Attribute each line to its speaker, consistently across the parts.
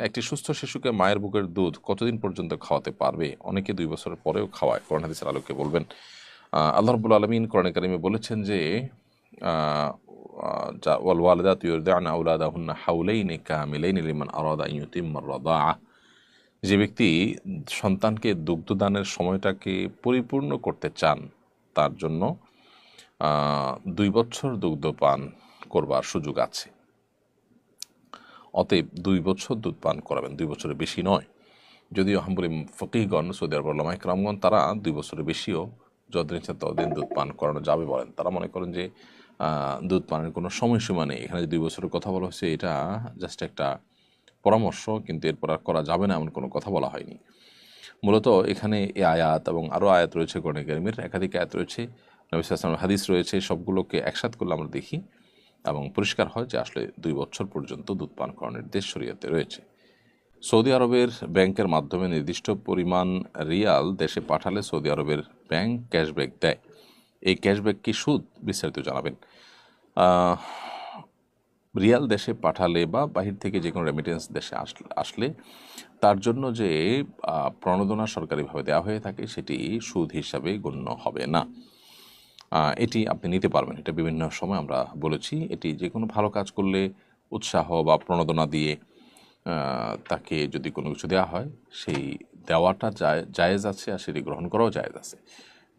Speaker 1: একটি সুস্থ শিশুকে মায়ের বুকের দুধ কতদিন পর্যন্ত খাওয়াতে পারবে? অনেকে 2 বছরের পরেও খাওয়ায়। কোরআন হাদিসের আলোকে বলবেন। আল্লাহ রাব্বুল আলামিন কোরআনে কারিমে বলেছেন যে আ আ যা ওয়াল ওয়ালিদাতু ইউরদি'না আওলাদাহুন্না হাওলাইনি কামিলাইনি লিমান আরাদা আন ইউতিম্মা আর-রাদাআ। যে ব্যক্তি সন্তানকে দুগ্ধদানের সময়টাকে পরিপূর্ণ করতে চান, তার জন্য 2 বছর দুগ্ধপান করবার সুযোগ আছে। অতএব 2 বছর দুধ পান করাবেন, 2 বছরের বেশি নয়। যদিও হাম্বলি ফকিহগণ, সৌদি আরবের ওলামায়ে কেরামগণ, তারা 2 বছরের বেশিও যতদিন ইচ্ছা ততদিন দুধ পান করানো যাবে বলেন। তারা মনে করেন যে দুধ পানের কোনো সময়সীমা নেই। এখানে যে 2 বছরের কথা বলা হয়েছে, এটা জাস্ট একটা পরামর্শ, কিন্তু এরপর আর করা যাবে না এমন কোনো কথা বলা হয়নি। মূলত এখানে এই আয়াত এবং আরও আয়াত রয়েছে, কোরআনে কারিমের একাধিক আয়াত রয়েছে, নবী সাল্লাল্লাহু আলাইহি ওয়াসাল্লামের হাদিস রয়েছে, সবগুলোকে একসাথ করলে আমরা দেখি এবং পরিষ্কার হয় যে আসলে 2 বছর পর্যন্ত দুধ পান করানোর নির্দেশ শরীয়তে রয়েছে। সৌদি আরবের ব্যাংকের মাধ্যমে নির্দিষ্ট পরিমাণ রিয়াল দেশে পাঠালে সৌদি আরবের ব্যাংক ক্যাশব্যাক দেয়। এই ক্যাশব্যাক কি সুদ? বিস্তারিত জানাবেন। রিয়াল দেশে পাঠালে বা বাহির থেকে যে কোনো রেমিটেন্স দেশে আসলে তার জন্য যে প্রণোদনা সরকারিভাবে দেওয়া হয়ে থাকে, সেটি সুদ হিসাবে গণ্য হবে না। এটি আপনি নিতে পারবেন। এটা বিভিন্ন সময় আমরা বলেছি। এটি যে কোনো ভালো কাজ করলে উৎসাহ বা প্রণোদনা দিয়ে তাকে যদি কোনো কিছু দেওয়া হয়, সেই দেওয়াটা জায়েজ আছে, আর সেটি গ্রহণ করাও জায়েজ আছে।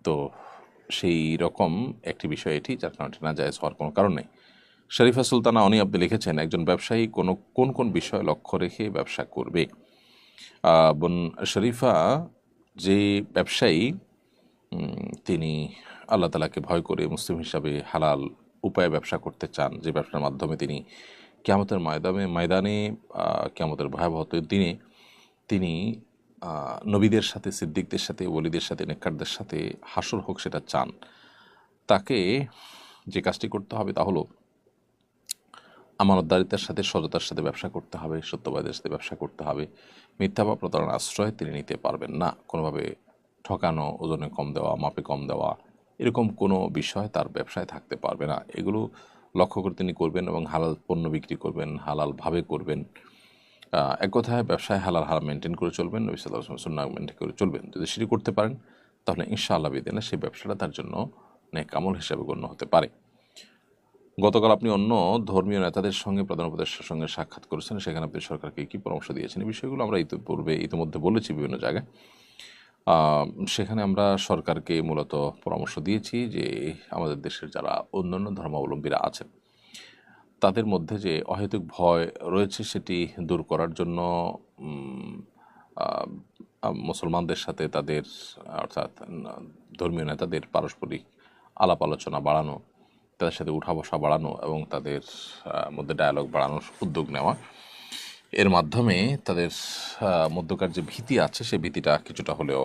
Speaker 1: তো সেই রকম একটি বিষয় এটি, যার কারণে এটি না জায়েজ হওয়ার কোনো কারণ নেই। শরীফা সুলতানা অনি আপনি লিখেছেন, একজন ব্যবসায়ী কোন কোন বিষয় লক্ষ্য রেখে ব্যবসা করবে? বোন শরীফা, যে ব্যবসায়ী তিনি আল্লাহ তাআলাকে ভয় করে মুসলিম হিসাবে হালাল উপায়ে ব্যবসা করতে চান, যে ব্যবসার মাধ্যমে তিনি কিয়ামতের ময়দানে কিয়ামতের ভয়াবহ দিনে তিনি নবীদের সাথে, সিদ্দিকদের সাথে, ওলিদের সাথে, নেককারদের সাথে হাসর হোক সেটা চান, তাকে যে কাজটি করতে হবে তা হলো আমানতদারিতার সাথে, সততার সাথে ব্যবসা করতে হবে, সত্যবাদের সাথে ব্যবসা করতে হবে। মিথ্যা বা প্রতারণার আশ্রয় তিনি নিতে পারবেন না। কোনোভাবে ঠকানো, ওজনে কম দেওয়া, মাপে কম দেওয়া, এরকম কোনো বিষয় তার ব্যবসায় থাকতে পারবে না। এগুলো লক্ষ্য করে তিনি করবেন এবং হালাল পণ্য বিক্রি করবেন, হালালভাবে করবেন। এক কথায় ব্যবসায় হালাল মেনটেন করে চলবেন, নবী সাল্লাল্লাহু আলাইহি ওয়াসাল্লাম সুন্নাহ মেনটেন করে চলবেন। যদি সেটি করতে পারেন, তাহলে ইনশাআল্লাহ বিদিনিল্লাহ সেই ব্যবসাটা তার জন্য নেক আমল হিসেবে গণ্য হতে পারে। গতকাল আপনি অন্য ধর্মীয় নেতাদের সঙ্গে, প্রধান উপদেষ্টার সঙ্গে সাক্ষাৎ করেছেন। সেখানে আপনি সরকারকে কী পরামর্শ দিয়েছেন? এই বিষয়গুলো আমরা ইতিমধ্যে বলেছি বিভিন্ন জায়গায়। সেখানে আমরা সরকারকে মূলত পরামর্শ দিয়েছি যে আমাদের দেশের যারা অন্যান্য ধর্মাবলম্বীরা আছেন, তাদের মধ্যে যে অহেতুক ভয় রয়েছে, সেটি দূর করার জন্য মুসলমানদের সাথে তাদের, অর্থাৎ ধর্মীয় নেতাদের পারস্পরিক আলাপ আলোচনা বাড়ানো, তাদের সাথে উঠা বসা বাড়ানো এবং তাদের মধ্যে ডায়ালগ বাড়ানোর উদ্যোগ নেওয়া। এর মাধ্যমে তাদের মধ্যকার যে ভীতি আছে, সেই ভীতিটা কিছুটা হলেও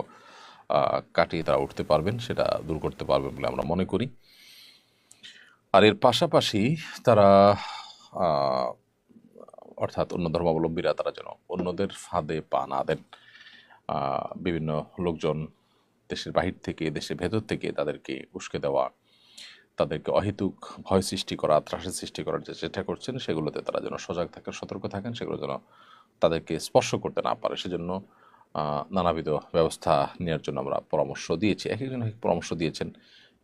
Speaker 1: কাটিয়ে তারা উঠতে পারবেন, সেটা দূর করতে পারবেন বলে আমরা মনে করি। আর এর পাশাপাশি তারা অর্থাৎ অন্য ধর্মাবলম্বীরা, তারা যেন অন্যদের ফাঁদে পা না দেন। বিভিন্ন লোকজন দেশের বাহির থেকে, দেশের ভেতর থেকে তাদেরকে উস্কে দেওয়া, তাদেরকে অহেতুক ভয় সৃষ্টি করা, ত্রাসের সৃষ্টি করার যে চেষ্টা করছেন, সেগুলোতে তারা যেন সজাগ থাকেন, সতর্ক থাকেন, সেগুলো যেন তাদেরকে স্পর্শ করতে না পারে, সেজন্য নানাবিধ ব্যবস্থা নেওয়ার জন্য আমরা পরামর্শ দিয়েছি। এক একজন এক পরামর্শ দিয়েছেন।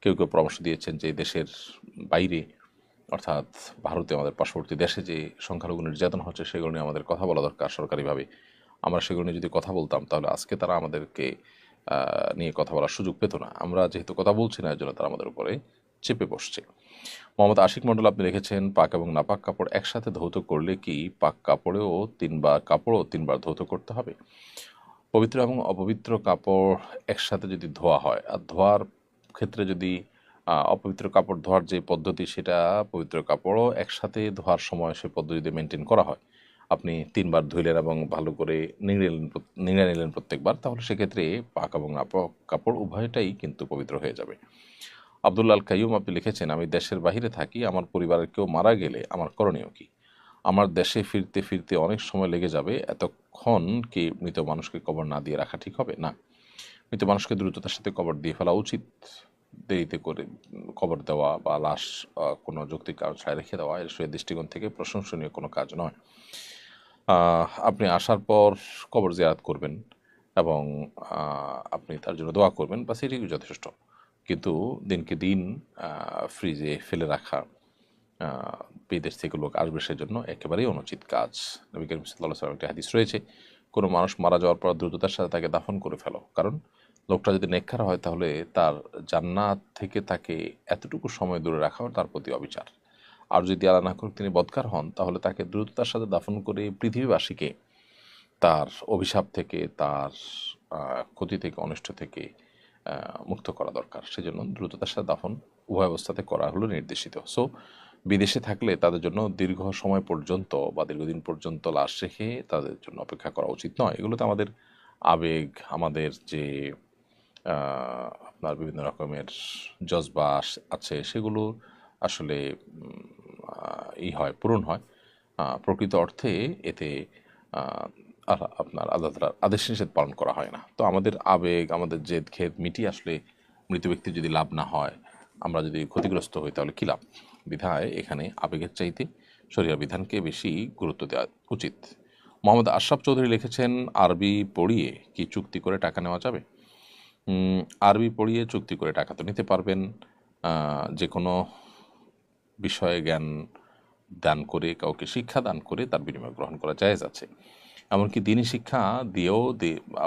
Speaker 1: কেউ পরামর্শ দিয়েছেন যে দেশের বাইরে, অর্থাৎ ভারতে, আমাদের পার্শ্ববর্তী দেশে যে সংখ্যালঘু নির্যাতন হচ্ছে, সেগুলো নিয়ে আমাদের কথা বলা দরকার সরকারিভাবে। আমরা সেগুলো নিয়ে যদি কথা বলতাম, তাহলে আজকে তারা আমাদেরকে নিয়ে কথা বলার সুযোগ পেত না। আমরা যেহেতু কথা বলছি না, এর জন্য তারা আমাদের উপরে চেপে বসছে। মোহাম্মদ আশিক মণ্ডল আপনি লিখেছেন, পাক এবং নাপাক কাপড় একসাথে ধৌত করলে কি পাক কাপড়ও 3বার ধৌত করতে হবে? পবিত্র এবং অপবিত্র কাপড় একসাথে যদি ধোয়া হয়, আর ধোয়ার ক্ষেত্রে যদি অপবিত্র কাপড় ধোয়ার যে পদ্ধতি, সেটা পবিত্র কাপড়ও একসাথে ধোয়ার সময় সে পদ্ধতিতে মেনটেন করা হয়, আপনি 3বার ধুইলেন এবং ভালো করে নিংড়ে নিলেন প্রত্যেকবার, তাহলে সেক্ষেত্রে পাক এবং নাপাক কাপড় উভয়টাই কিন্তু পবিত্র হয়ে যাবে। আব্দুল্লাহ কাইয়ুম আপনি লিখেছেন, আমি দেশের বাহিরে থাকি, আমার পরিবারের কেউ মারা গেলে আমার করণীয় কি? আমার দেশে ফিরতে ফিরতে অনেক সময় লেগে যাবে, এতক্ষণ কি মৃত মানুষকে কবর না দিয়ে রাখা ঠিক হবে? না, মৃত মানুষকে দ্রুততার সাথে কবর দিয়ে ফেলা উচিত। দেরিতে করে কবর দেওয়া বা লাশ কোনো যৌক্তিক কারণ ছাড়া রেখে দেওয়া, এর দৃষ্টিকোণ থেকে প্রশংসনীয় কোনো কাজ নয়। আপনি আসার পর কবর জিয়ারত করবেন এবং আপনি তার জন্য দোয়া করবেন, বাস এটুকুই যথেষ্ট। কিন্তু দিনকে দিন ফ্রিজে ফেলে রাখা, আহ, বিদেশ থেকে লোক আসবে সেজন্য একেবারেই অনুচিত কাজ। নবী করিম সাল্লাল্লাহু আলাইহি ওয়াসাল্লাম একটি হাদিস রয়েছে, কোনো মানুষ মারা যাওয়ার পর দ্রুততার সাথে তাকে দাফন করে ফেলো, কারণ লোকটা যদি নেককার হয় তাহলে তার জান্নাত থেকে তাকে এতটুকু সময় দূরে রাখা তার প্রতি অবিচার। আর যদি আল্লাহ না করুক তিনি বদকার হন, তাহলে তাকে দ্রুততার সাথে দাফন করে পৃথিবীবাসীকে তার অভিশাপ থেকে, তার ক্ষতি থেকে, অনিষ্ট থেকে মুক্ত করা দরকার। সেজন্য দ্রুততার সাথে দাফন উভয় অবস্থাতে করা হলো নির্দেশিত। সো বিদেশে থাকলে তাদের জন্য দীর্ঘ সময় পর্যন্ত বা দীর্ঘদিন পর্যন্ত লাশ রেখে তাদের জন্য অপেক্ষা করা উচিত নয়। এগুলোতে আমাদের আবেগ, আমাদের যে আপনার বিভিন্ন রকমের জজবা আছে, সেগুলো আসলে হয়, পূরণ হয়। প্রকৃত অর্থে এতে আপনার আল্লাহ তাআলার আদেশ নিষেধ পালন করা হয় না। তো আমাদের আবেগ, আমাদের জেদ খেদ মিটিয়ে আসলে মৃত ব্যক্তির যদি লাভ না হয়, আমরা যদি ক্ষতিগ্রস্ত হই, তাহলে কী লাভ? বিধায় এখানে আবেগের চাইতে শরিয়া বিধানকে বেশি গুরুত্ব দেওয়া উচিত। মোহাম্মদ আশরাফ চৌধুরী লিখেছেন, আরবি পড়িয়ে কি চুক্তি করে টাকা নেওয়া যাবে? আরবি পড়িয়ে চুক্তি করে টাকা তো নিতে পারবেন। যে কোনো বিষয়ে জ্ঞান দান করে, কাউকে শিক্ষা দান করে তার বিনিময় গ্রহণ করা জায়েজ আছে। এমনকি দিনই শিক্ষা দিয়েও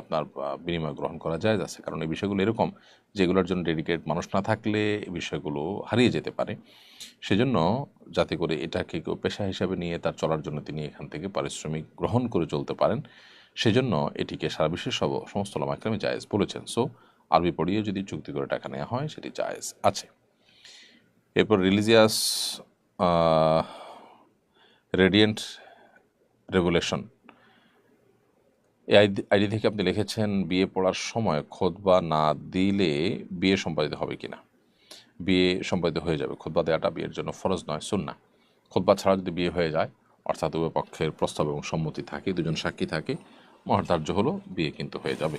Speaker 1: আপনার বিনিময় গ্রহণ করা জায়েজ আছে, কারণ এই বিষয়গুলো এরকম যেগুলোর জন্য ডেডিকেটেড মানুষ না থাকলে এই বিষয়গুলো হারিয়ে যেতে পারে। সেজন্য যাতে করে এটাকে কেউ পেশা হিসাবে নিয়ে তার চলার জন্য তিনি এখান থেকে পারিশ্রমিক গ্রহণ করে চলতে পারেন, সেজন্য এটিকে সারা বিশ্বের সমস্ত ওলামা ইকরাম জায়েজ বলেছেন। সো আরবি পড়িয়ে যদি চুক্তি করে টাকা নেওয়া হয় সেটি জায়েজ আছে। এরপর রিলিজিয়াস রেডিয়েন্ট রেগুলেশন এই আইডি থেকে আপনি লিখেছেন, বিয়ে পড়ার সময় খুতবা না দিলে বিয়ে সম্পাদিত হবে কিনা? বিয়ে সম্পাদিত হয়ে যাবে। খুতবা দেওয়াটা বিয়ের জন্য ফরজ নয়, সুন্নাহ। খুতবা ছাড়া যদি বিয়ে হয়ে যায়, অর্থাৎ উভয় পক্ষের প্রস্তাব এবং সম্মতি থাকে, দুজন সাক্ষী থাকে, মহার্ধার্য হলো, বিয়ে কিন্তু হয়ে যাবে।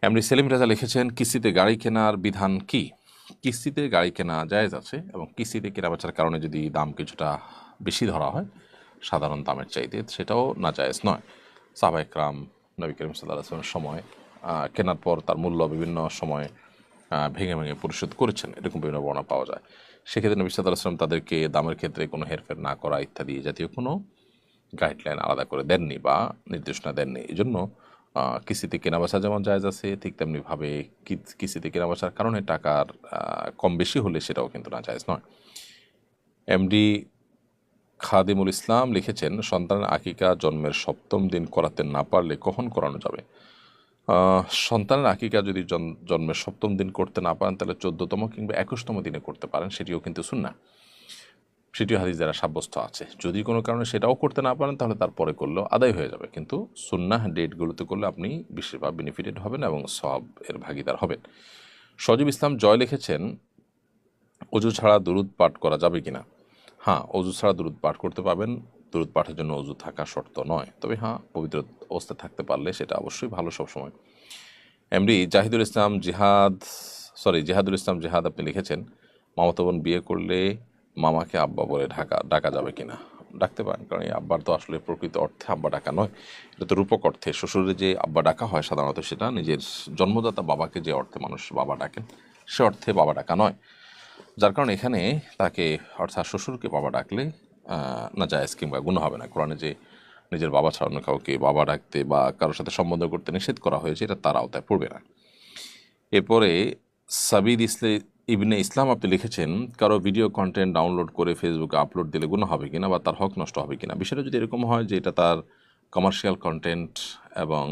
Speaker 1: এমনি সেলিম রাজা লিখেছেন, কিস্তিতে গাড়ি কেনার বিধান কি? কিস্তিতে গাড়ি কেনা জায়েজ আছে, এবং কিস্তিতে কেনাবেচার কারণে যদি দাম কিছুটা বেশি ধরা হয় সাধারণ দামের চাইতে, সেটাও না জায়েজ নয়। সাহাবা ইকরাম নবী করিম সাল্লাল্লাহু আলাইহি ওয়াসাল্লামের সময় কেনার পর তার মূল্য বিভিন্ন সময় ভেঙে ভেঙে পরিশোধ করেছেন, এরকম বিভিন্ন বর্ণনা পাওয়া যায়। সেক্ষেত্রে নবী সাল্লাল্লাহু আলাইহি ওয়াসাল্লাম তাদেরকে দামের ক্ষেত্রে কোনো হেরফের না করা ইত্যাদি জাতীয় কোনো গাইডলাইন আলাদা করে দেননি বা নির্দেশনা দেননি। এই জন্য কিস্তিতে কেনাবেচা যেমন জায়েজ আছে, ঠিক তেমনিভাবে কিস্তিতে কেনাবেচার কারণে টাকার কম বেশি হলে সেটাও কিন্তু না জায়েজ নয়। এমডি খাদিমুল ইসলাম লিখেছেন, সন্তানের আকিকা জন্মের 7ম দিন করাতে না পারলে কখন করানো যাবে? সন্তানের আকিকা যদি জন্মের 7ম দিন করতে না পারেন, তাহলে 14তম কিংবা 21তম দিনে করতে পারেন, সেটিও কিন্তু সুন্নাহ। সেটিও হাদিস দ্বারা সাব্যস্ত আছে। যদি কোনো কারণে সেটাও করতে না পারেন, তাহলে তারপরে করলেও আদায় হয়ে যাবে, কিন্তু সুন্নাহ ডেটগুলোতে করলে আপনি বিশেষভাবে বেনিফিটেড হবেন এবং সওয়াব এর ভাগিদার হবেন। সজীব ইসলাম জয় লিখেছেন, অজু ছাড়া দুরুদ পাঠ করা যাবে কিনা? হ্যাঁ, অজু ছাড়া দুরুদ পাঠ করতে পারবেন। দুরুদ পাঠের জন্য অজু থাকা শর্ত নয়, তবে হ্যাঁ, পবিত্র অবস্থায় থাকতে পারলে সেটা অবশ্যই ভালো সবসময়। এমডি জাহিদুল ইসলাম জেহাদুল ইসলাম জেহাদ আপনি লিখেছেন, মামাতো বোন বিয়ে করলে মামাকে আব্বা বলে ডাকা যাবে কিনা? ডাকতে পারেন, কারণ এই আব্বার তো আসলে প্রকৃত অর্থে আব্বা ডাকা নয়, এটা তো রূপক অর্থে। শ্বশুরে যে আব্বা ডাকা হয় সাধারণত সেটা নিজের জন্মদাতা বাবাকে যে অর্থে মানুষ বাবা ডাকেন, সে অর্থে বাবা ডাকা নয়। যার কারণে এখানে তাকে, অর্থাৎ শ্বশুরকে বাবা ডাকলে না জায়েজ কিংবা গুনাহ হবে না। কোরআনে যে নিজের বাবা ছাড়ানো কাউকে বাবা ডাকতে বা কারোর সাথে সম্বন্ধ করতে নিষেধ করা হয়েছে, এটা তার আওতায় পড়বে না। এরপরে সাবির ইবনে ইসলাম আপনি লিখেছেন, কারো ভিডিও কন্টেন্ট ডাউনলোড করে ফেসবুকে আপলোড দিলে গুনাহ হবে কিনা বা তার হক নষ্ট হবে কিনা? বিষয়টা যদি এরকম হয় যে এটা তার কমার্শিয়াল কন্টেন্ট এবং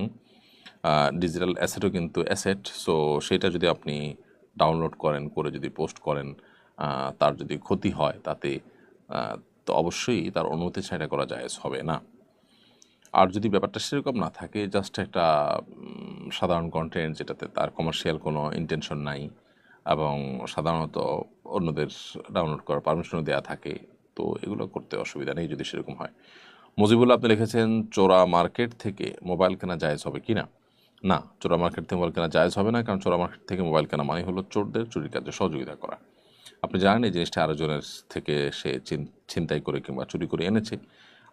Speaker 1: ডিজিটাল অ্যাসেটও কিন্তু অ্যাসেট, সো সেটা যদি আপনি ডাউনলোড করেন, করে যদি পোস্ট করেন, তার যদি ক্ষতি হয় তাতে, তো অবশ্যই তার অনুমতি ছাড়া করা জায়েজ হবে না। আর যদি ব্যাপারটা সেরকম না থাকে, জাস্ট একটা সাধারণ কন্টেন্ট যেটাতে তার কমার্শিয়াল কোনো ইন্টেনশন নাই এবং সাধারণত অন্যদের ডাউনলোড করার পারমিশনও দেওয়া থাকে, তো এগুলো করতে অসুবিধা নেই যদি সেরকম হয়। মুজিবুল্লাহ আপনি লিখেছেন, চোরা মার্কেট থেকে মোবাইল কেনা জায়েজ হবে কি না? না, চোরা মার্কেট থেকে মোবাইল কেনা জায়েজ হবে না, কারণ চোরা মার্কেট থেকে মোবাইল কেনা মানে হলো চোরদের চুরির কাজে সহযোগিতা করা। আপনি জানেন এই জিনিসটা আরেকজনের থেকে সে ছিনতাই করে কিংবা চুরি করে এনেছে,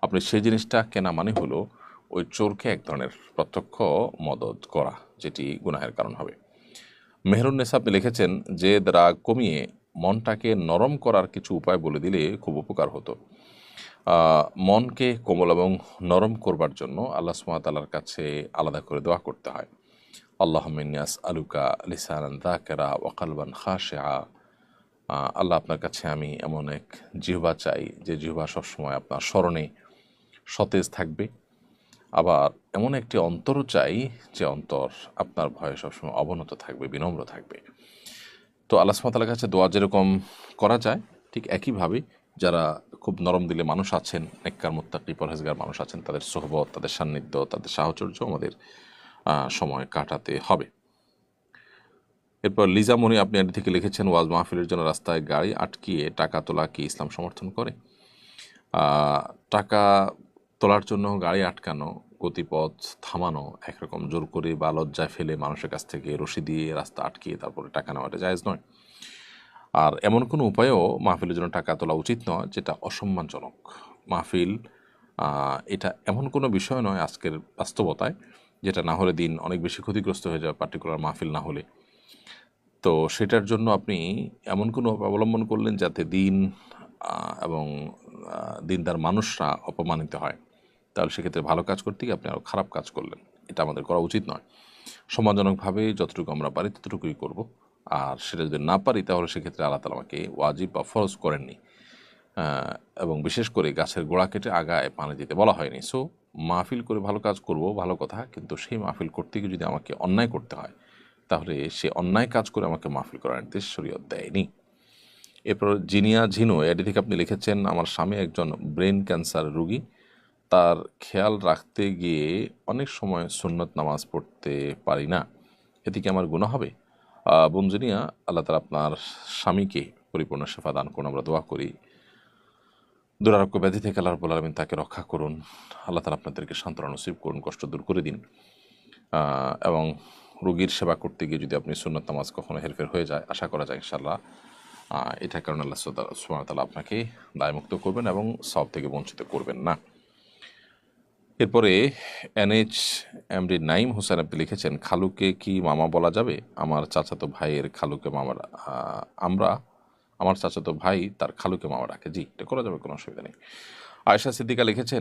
Speaker 1: আপনি সেই জিনিসটা কেনা মানে হলো ওই চোরকে এক ধরনের প্রত্যক্ষ মদত করা, যেটি গুনাহের কারণ হবে। মেহরুন্নেসা আপনি লিখেছেন যে রাগ কমিয়ে মনটাকে নরম করার কিছু উপায় বলে দিলে খুব উপকার হতো। মনকে কোমল এবং নরম করবার জন্য আল্লাহ সুবহানাহু ওয়া তাআলার কাছে আলাদা করে দোয়া করতে হয়। আল্লাহুম্মা ইন্নী আসআলুকা লিসানান যাকিরা ওয়া কলবান খাশিআ। আল্লাহ, আপনার কাছে আমি এমন এক জিহ্বা চাই যে জিহ্বা সবসময় আপনার স্মরণে সতেজ থাকবে, আবার এমন একটি অন্তরও চাই যে অন্তর আপনার ভয়ে সবসময় অবনত থাকবে, বিনম্র থাকবে। তো আল্লাহ সুবহানাহু ওয়া তাআলার কাছে দোয়া যেরকম করা যায়, ঠিক একইভাবে যারা খুব নরম দিলে মানুষ আছেন, নেককার মুত্তাকি পরহেজগার মানুষ আছেন, তাদের সোহবত, তাদের সান্নিধ্য, তাদের সাহচর্য আমাদের সময় কাটাতে হবে। এরপর লিজা মনি আপনি এটি থেকে লিখেছেন, ওয়াজ মাহফিলের জন্য রাস্তায় গাড়ি আটকিয়ে টাকা তোলা কি ইসলাম সমর্থন করে? টাকা তোলার জন্য গাড়ি আটকানো, গতিপথ থামানো, একরকম জোর করে বা লজ্জায় ফেলে মানুষের কাছ থেকে রশি দিয়ে রাস্তা আটকিয়ে তারপরে টাকা নেওয়াটা জায়েজ নয়। আর এমন কোনো উপায়েও মাহফিলের জন্য টাকা তোলা উচিত নয় যেটা অসম্মানজনক। মাহফিল এটা এমন কোনো বিষয় নয় আজকের বাস্তবতায় যেটা না হলে দিন অনেক বেশি ক্ষতিগ্রস্ত হয়ে যাবে, পার্টিকুলার মাহফিল না হলে। তো সেটার জন্য আপনি এমন কোনো অবলম্বন করলেন যাতে দিন এবং দিনদার মানুষরা অপমানিত হয়, তাহলে সেক্ষেত্রে ভালো কাজ করতে গিয়ে আপনি আরও খারাপ কাজ করলেন। এটা আমাদের করা উচিত নয়। সম্মানজনকভাবে যতটুকু আমরা পারি ততটুকুই করব। আর সেটা যদি না পারি তাহলে সেক্ষেত্রে আল্লাহ তাআলা আমাকে ওয়াজিব বা ফরজ করেননি, এবং বিশেষ করে গাছের গোড়া কেটে আগায় পানি দিতে বলা হয়নি। সো মাহফিল করে ভালো কাজ করব, ভালো কথা, কিন্তু সেই মাহফিল করতে গিয়ে যদি আমাকে অন্যায় করতে হয় তাহলে সে অন্যায় কাজ করে আমাকে মাহফিল করার নির্দেশ শরীয়ত দেয়নি। এরপর জিনিয়া ঝিনু এটি থেকে আপনি লিখেছেন, আমার স্বামী একজন ব্রেন ক্যান্সার রোগী। তার খেয়াল রাখতে গিয়ে অনেক সময় সুন্নত নামাজ পড়তে পারি না, এতে কি আমার গুনাহ হবে? বোন জিনিয়া, আল্লাহ তাআলা আপনার স্বামীকে পরিপূর্ণ শেফা দান করুন, আমরা দোয়া করি। দুরারোগ্য ব্যাধি থেকে আল্লাহ রাব্বুল আলামিন তাকে রক্ষা করুন। আল্লাহ তাআলা আপনাদেরকে সান্ত্বনা নসিব করুন, কষ্ট দূর করে দিন। এবং রোগীর সেবা করতে গিয়ে যদি আপনি সুন্নত নামাজ কখনো হেরফের হয়ে যায়, আশা করা যায় ইনশাআল্লাহ এটার কারণে আল্লাহ সুবহানাহু ওয়া তাআলা আপনাকে দায়মুক্ত করবেন এবং সওয়াব থেকে বঞ্চিত করবেন না। এরপরে এমডি নাইম হোসেন আপনি লিখেছেন, খালুকে কি মামা বলা যাবে? আমার চাচাতো ভাইয়ের খালুকে মামা আমার চাচাতো ভাই তার খালুকে মামা ডাকে। জি, এটা করা যাবে, কোনো অসুবিধা নেই। আয়েশা সিদ্দিকা লিখেছেন,